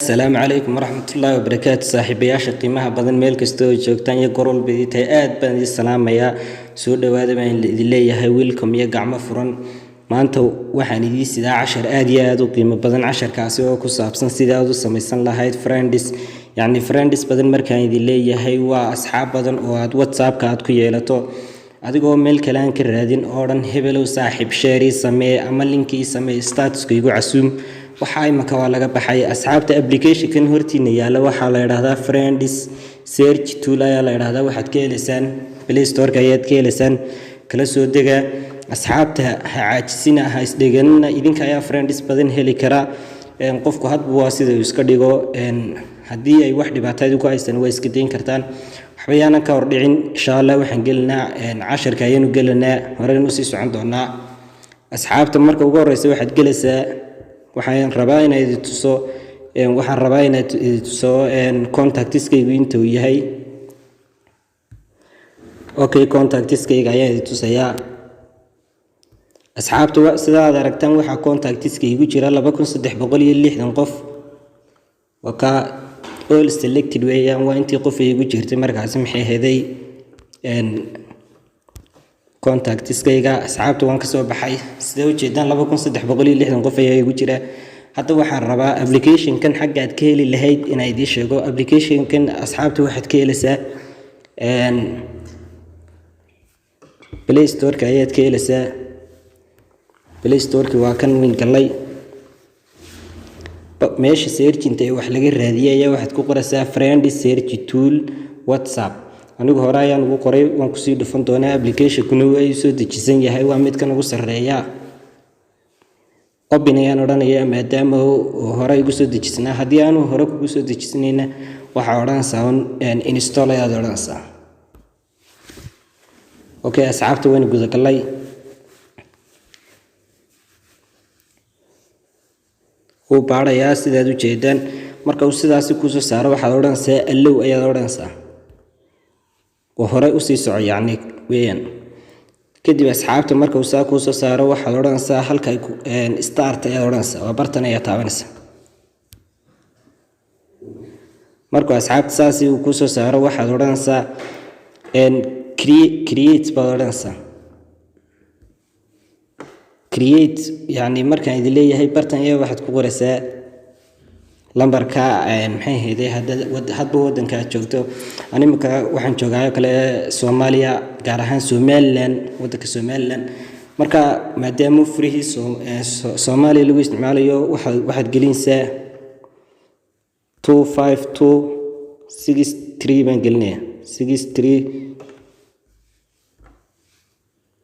السلام عليكم ورحمة الله وبركاته صاحبي يا شقيمها بدن ميل كستو joogtaan iyo gorol biditay aad baan idin salaamaya soo dhawaada baan idin leeyahay welcome iyo gacmo furan maanta waxaan idin sidaa 10 aad iyo aad u qiimo badan 10kaasi oo ku saabsan sida aad u samaysan lahayd friends badan markaan idin leeyahay waa asxaab badan oo aad WhatsApp-ka aad ku yeelato adigoo meel kale aan ka raadin oo dhan hebelow saaxiib share samee ama linki samee status-ka igu casuum waxa imaka waa laga baxay asxaabta application-kan hortiina yaala waxa la yiraahdaa friends search tool ayaa la yiraahdaa waxaad ka helaysaan Play Store-ka ayaad ka helaysaan kala soo dega asxaabta caajisina ha isdheganna idinka ayaa friends badan heli kara qofku hadba waa sida uu iska dhigo haddii ay wax dhibaatado ku haysan way iska deyn kartaan waxbayana ka hor dhicin insha Allah waxaan gelinaa 10ka ayanu gelinaa horeen u sii socon doonaa asxaabta marka ugu horeysa waxaad gelaysaa waxaan rabaa inaad tuso contacts-kaygu inta uu yahay okay contacts-kayga ayaan tusayaa asxaabtu sida aad aragtaan waxa contacts-kaygu jira 2360 qof waka all selected weeyaan waa intii qof igu jirtay markaas maxay heeday contacts-kayga asxaabtu waan ka soo baxay sida u jeedaan 2360 qof ayaa igu jira hadda waxaan rabaa application-kan xagga aad ka heli lahayd inay idin sheego application-kan asxaabtu waxaad ka helaysaa Play Store-ka ayaad ka helaysaa Play Store-ka waa kan min galay meesha search-inta wax laga raadiyay ayaa waxaad ku qoraysaa friend search tool WhatsApp anigu hore ayaan ugu qoray waan ku sii dhufan doonaa application-kuna way soo dejisan yahay waa mid kan ugu sareeya open ayaan odhanayaa maadaama uu hore igu soo dejisnaa haddii aanu hore kugu soo dejisnayna waxa odhanaysaa install ayaad odhanaysaa okay asxaabta waan guda galay oo baarayaa sidaad u jeedaan marka uu sidaas ku soo saaro waxaad odhanaysaa allow ayaad odhanaysaa oo hore u sii soco yani weeyaan kadib asxaabta marka uu saa ku soo saaro waxaad odhanaysaa halka start ayaad odhanaysaa waa bartan ayaa taabanaysaa marka asxaabta saas uu ku soo saaro waxaad odhanaysaa create baad odhanaysaa create yani markaan idin leeyahay bartan ayaa waxaad ku qoraysaa lambarka maxay heeday hadba wadanka aad joogto animaka waxaan joogaa kale Soomaaliya gaar ahaan Somaliland wadanka Somaliland marka maadaama furihi Soomaaliya lagu isticmaalayo waxaad gelinaysaa 25263 baan gelinayaa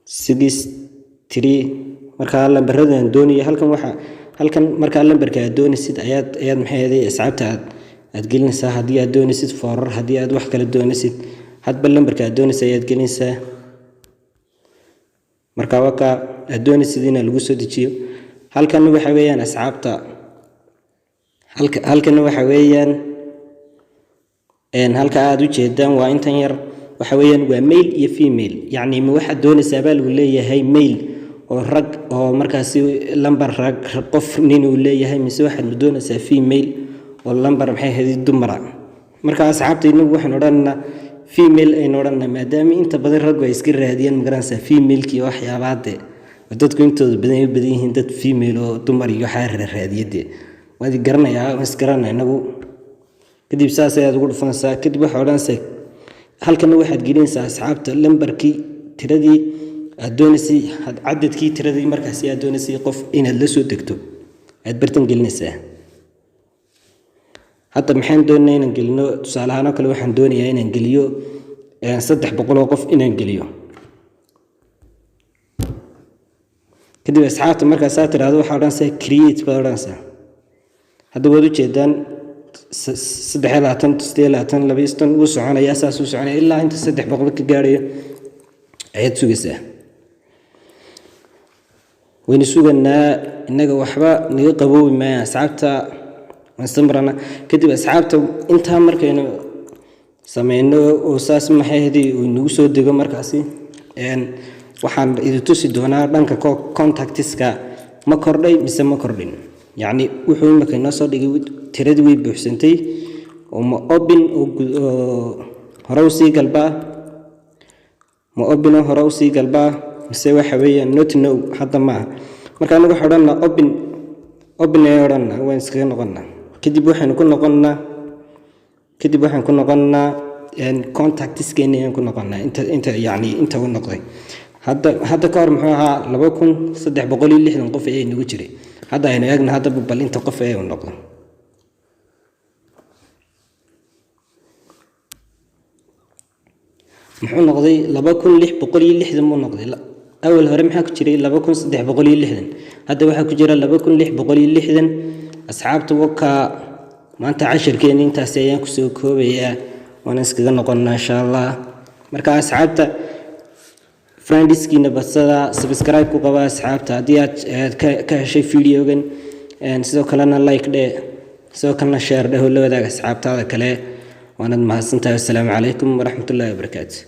63 marka lambarradan doonaya halkan marka lambarka aad doonaysid ayaad maxay ahayd asxaabta aad gelinaysaa haddii aad doonaysid foorar haddii aad wax kale doonaysid hadba lambarka aad doonaysid ayaad gelinaysaa marka waka aad doonaysid in lagu soo dejiyo halkan waxa weeyaan asxaabta halkan waxa weeyaan halka aad u jeedaan waa intan yar waxa weeyaan waa male iyo female yani ma waxa doonaysaa baa lagu leeyahay male oo rag oo markaas lambar rag qof nin uu leeyahay mise waxa uu doonaysaa female oo lambar maxay ahayd dumar marka asxaabtayna waxaan odhanaa female ay odhanaa maadaama inta badan rag ay iska raadiyaan magaranaysa female-kii waxyaabaade dadku intooda badan yihiin dad female oo dumar iyo xaar raadiyade waad garanayaa isgaranay nagu kadib saas ayaad ugu dhufanaysaa kadib waxa odhanaysaa halkan waxaad gelinaysaa asxaabta lambarkii tiradii aad doonaysay cadadkii tiradii markaas aad doonaysay qof inaad la soo degto aad bartan gelinaysaa hadda maxaan doonayaa inaan gelino tusaale ahaan kale waxaan doonayaa inaan geliyo 300 qof inaan geliyo kadib asxaabta markaas aad tiraahdo waxa odhanaysaa create baad odhanaysaa hadda waad u jeedaan 320 uu soconaya saas uu soconaya ilaa inta 300 ka gaarayo ayaad sugaysaa wayna suganaa inaga waxba naga qaboobi ma asxaabta samrana kadib asxaabta inta markaynu sameeyno oo saas maxay hadii uu nagu soo dego markaasi waxaan idin tusi doonaa dhanka contacts-ka ma kordhay mise ma kordhin يعني وحول ما كنا صار يجي tiradii way buuxsantay oo ma open oo hore u sii galbaa ma open oo hore u sii galbaa mise waxa weeyaan not no hadda ma marka anagu xidhanna open ee odhanna waan iskaga noqonnaa kadib waxaan ku noqonnaa contactskeena ayaan ku noqonnaa inta uu noqday hadda ka hor muxuu ahaa 2360 qof ee nagu jiray hadda aynu eegna hadda bal inta qof ee uu noqdo muxuu noqday 2660 muu noqday awal hore maxaa ku jiray 2360 hadda waxaa ku jira 2660 asxaabta waka maanta casharkeena intaas ayaan ku soo koobayaa waan iskaga noqonnaa insha Allah marka asxaabta friendskiina basada subscribe ku qaba asxaabta hadii aad ka heshay videogan sidoo kalena like sidoo kalena share la wadaaga asxaabtaada kale waanad mahadsantahay. Assalaamu calaykum waraxmatullaahi wabarakaatuh.